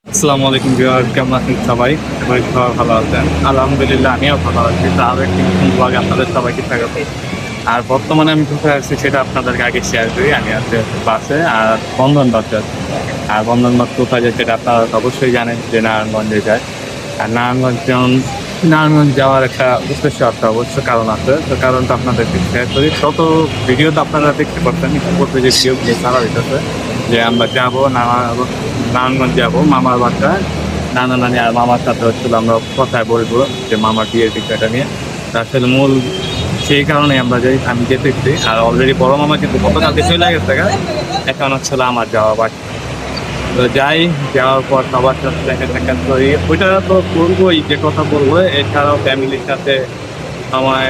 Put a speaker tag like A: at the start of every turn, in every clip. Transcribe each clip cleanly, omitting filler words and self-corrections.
A: আসসালামু আলাইকুম ভিউয়ার, কেমন আছেন সবাই? সবাই ভালো আছেন? আলহামদুলিল্লাহ, আমিও ভালো আছি। তো আরো একটি নতুন ব্লগে আপনাদের সবাইকে স্বাগত। আর বর্তমানে আমি কোথায় আছি সেটা আপনাদেরকে আগে শেয়ার করি। আমি আছি বাসে, আর বন্ধন বাসে আছি। আর বন্ধন বাস কোথায় যায় সেটা আপনারা অবশ্যই জানেন যে নারায়ণগঞ্জে যায়। আর নারায়ণগঞ্জ যাওয়ার একটা উদ্দেশ্য আছে, অবশ্য কারণ আছে। তো কারণটা আপনাদেরকে শেয়ার করি। তত ভিডিও তো আপনারা দেখতে পাচ্ছেন, ইতিপূর্বে যে ভিডিওগুলো ছাড়া হইতেছে যে আমরা যাবো নারায়ণগঞ্জ যাবো মামার বাসায়। নানা নানি আর মামার সাথে হচ্ছিল আমরা কথায় বলবো যে মামার বিয়ের বিষয়টা নিয়ে। আসলে মূল সেই কারণে আমরা যাই, আমি যেতেছি। আর অলরেডি বড় মামা কিন্তু গতকালকে চলে গেছে গা। এখন হচ্ছিল আমার যাওয়া বাকি। তো যাই, যাওয়ার পর সবার সাথে দেখা সাক্ষাৎ করি, ওইটা তো করবোই, যে কথা বলবো। এছাড়াও ফ্যামিলির সাথে সময়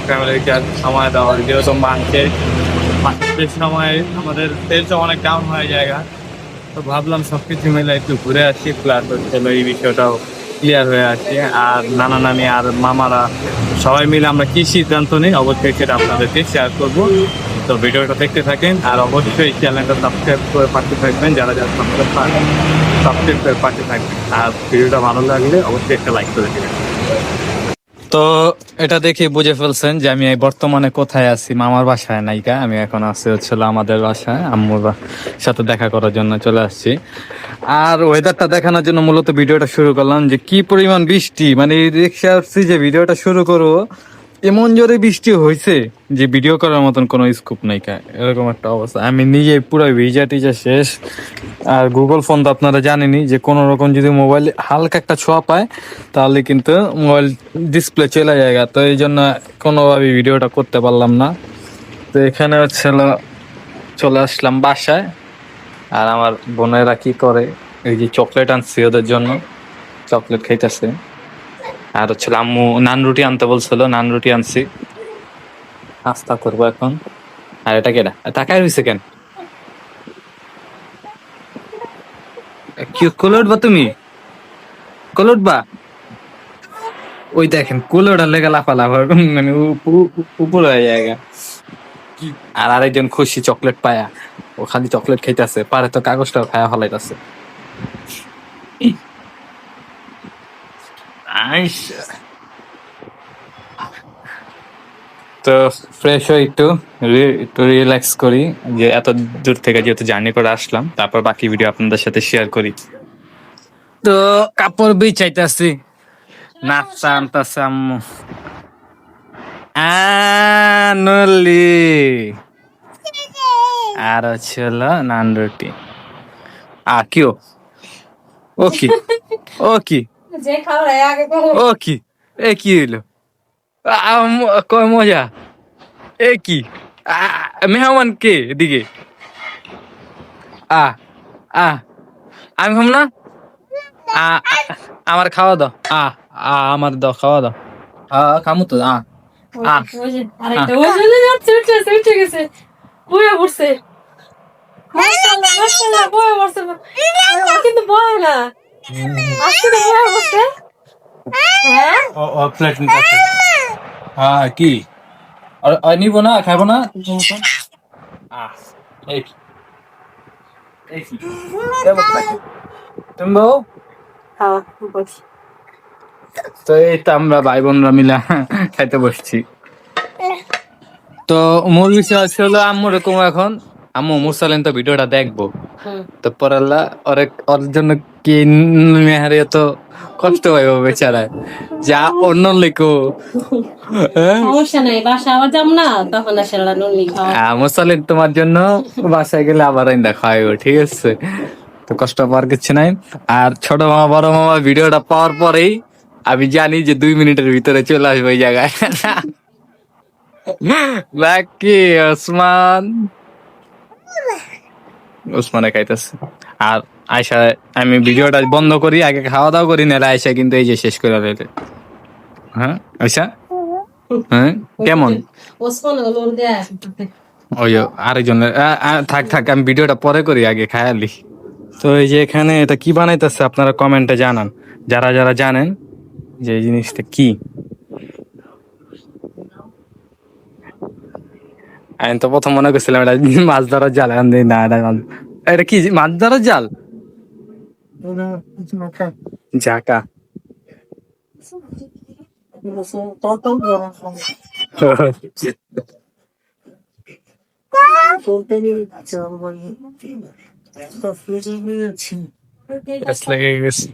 A: ফ্যামিলির সাথে সময় দেওয়া, যেহেতু মাসের সময় আমাদের সেলসও অনেক ডাউন হয়ে যায়। তো ভাবলাম সবকিছু মিলে একটু ঘুরে আসি, প্লাস হচ্ছে এই বিষয়টাও ক্লিয়ার হয়ে আসে। আর নানা নানি আর মামারা সবাই মিলে আমরা কি সিদ্ধান্ত নিই, অবশ্যই সেটা আপনাদেরকে শেয়ার করব। তো ভিডিওটা দেখতে থাকেন, আর অবশ্যই চ্যানেলটা সাবস্ক্রাইব করে পাশে থাকবেন, যারা যারা সাবস্ক্রাইব করে পাশে থাকবেন। আর ভিডিওটা ভালো লাগলে অবশ্যই একটা লাইক করে দেবেন। তো এটা দেখে বুঝে ফেলছেন যে আমি এই বর্তমানে কোথায় আছি। মামার বাসায় নাইকা, আমি এখন আছি হচ্ছিল আমাদের বাসায়, সাথে দেখা করার জন্য চলে আসছি। আর ওয়েদারটা দেখানোর জন্য মূলত ভিডিওটা শুরু করলাম, যে কি পরিমাণ বৃষ্টি। মানে দেখে আসছি যে ভিডিওটা শুরু করবো, এমন জোরে বৃষ্টি হয়েছে যে ভিডিও করার মতন কোনো স্কোপ নাই। এরকম একটা অবস্থা, আমি নিজে পুরো ভিজা টিজা শেষ। আর গুগল ফোন তো আপনারা জানেনই, যে কোনো রকম যদি মোবাইল হালকা একটা ছোঁয়া পায় তাহলে কিন্তু মোবাইল ডিসপ্লে চলে যায়। তো এই জন্য কোনোভাবে ভিডিওটা করতে পারলাম না। তো এখানে হচ্ছে চলে আসলাম বাসায়। আর আমার বোনেরা কি করে, এই যে চকলেট আনছি ওদের জন্য, চকলেট খাইতেছে। আর হচ্ছে আম্মু নান রুটি আনতে বলছিল, নান রুটি আনছি, নাস্তা করবো এখন। আর এটা কেডা তাকায় রয়েছে কেন? কি কোলট বা তুমি? কোলট বা ওই দেখেন কোলটার লেগে লাফালাফ মানে উপর হয়ে যায়। আর আরেকজন খুশি চকলেট পায়া, ও খালি চকলেট খাইতেছে, পারে তো কাগজটাও খায়া ফলাইতেছে। তো ফ্রেশ হয়ে একটু রিল্যাক্স করি, যে এত দূর থেকে যেহেতু জার্নি করে আসলাম, তারপর বাকি ভিডিও আপনাদের সাথে শেয়ার করি। তো কাপড় বিছাইতেছি, নাচা আনতাছে আম্মু। নলি আর হচ্ছে হলো নান রুটি। কিও ও কি ও কি ও কি এ কি হইলো? কয় মজা, এ কি? মেহমান কে এদিকে? আ আ আমি খাম না। আ আমার খাওয়া দাও। আমার দাও, খাওয়া দাও। খামু তো। আ
B: আরেকটা ওই জন্য যাচ্ছে, উঠে গেছে, বইয়া পড়ছে। মাশাআল্লাহ, মাশাআল্লাহ, বইয়া পড়ছে। ও কিন্তু বয় না, আজকে তো বইয়া পড়ছে। হ্যাঁ,
A: ও প্লেট নিতে আসছে। কি আর নিব না, খাবো না। আহ, এই কি, এই কি, তুমি বউ।
B: হ্যাঁ, বলছি।
A: তো এই তো আমরা ভাই বোনরা মিলে খাইতে বসছি। তো মূল বিষয় হচ্ছে হলো আম্মু এরকম এখন, আম্মু মুরসালিন তো ভিডিওটা দেখবো। তো পরাল্লা ওর জন্য কি মেহারে এত কষ্ট হয় বেচারা, যা অন্য লেখো।
B: সমস্যা নাই, বাসা আবার যাম না, তখন আসলে নুনলি খাওয়া।
A: মুরসালিন তোমার জন্য বাসায় গেলে আবার আইন্দা খাওয়াইবো, ঠিক আছে? তো কষ্ট পাওয়ার কিছু নাই। আর ছোট মামা বড় মামা ভিডিওটা পাওয়ার পরেই আমি জানি যে 2 মিনিটের ভিতরে চলে আসবো এই জায়গায়। লাকি ওসমান, ওসমানে খাইতেছে। আর আয়সা, আমি ভিডিওটা বন্ধ করি, আগে খাওয়া দাওয়া করি, না আয়সা কিন্তু এই যে শেষ করে রইলে। হ্যাঁ আয়সা, হ্যাঁ কেমন?
B: ওসমান হলো দেয়া।
A: ওই আরেকজনের থাক থাক, আমি ভিডিওটা পরে করি, আগে খায়ালি। তো এই যে এখানে এটা কি বানাইতেছে আপনারা কমেন্টে জানান, যারা যারা জানেন যে এই জিনিসটা কি। আমি তো প্রথম মনে করছিলাম এটা মাছ ধরার জাল, এখন দেখি না এটা কি মাছ ধরার জাল। জাকা গ্যাস লেগে গেছে।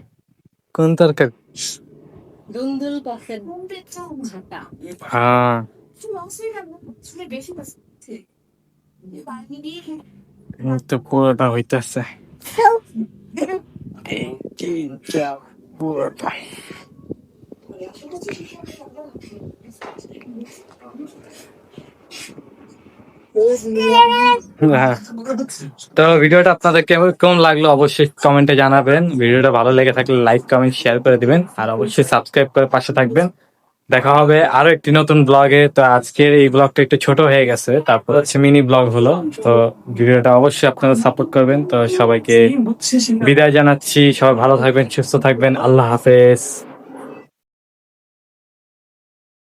A: কোন তরকারি?
B: দুন্দুল গাছের ঝাঁটা।
A: হ্যাঁ তো পুরোটা হইতেছে পুরোটা। হ্যাঁ। তো ভিডিওটা আপনাদের কেমন লাগলো অবশ্যই কমেন্টে জানাবেন। ভিডিওটা ভালো লেগে থাকলে লাইক কমেন্ট শেয়ার করে দিবেন আর অবশ্যই সাবস্ক্রাইব করে পাশে থাকবেন। দেখা হবে আরো একটি নতুন ব্লগে। তো আজকের এই ব্লগটা একটু ছোট হয়ে গেছে, তারপর হচ্ছে মিনি ব্লগ হলো। তো ভিডিওটা অবশ্যই আপনারা সাপোর্ট করবেন। তো সবাইকে বিদায় জানাচ্ছি, সবাই ভালো থাকবেন, সুস্থ থাকবেন, আল্লাহ হাফেজ।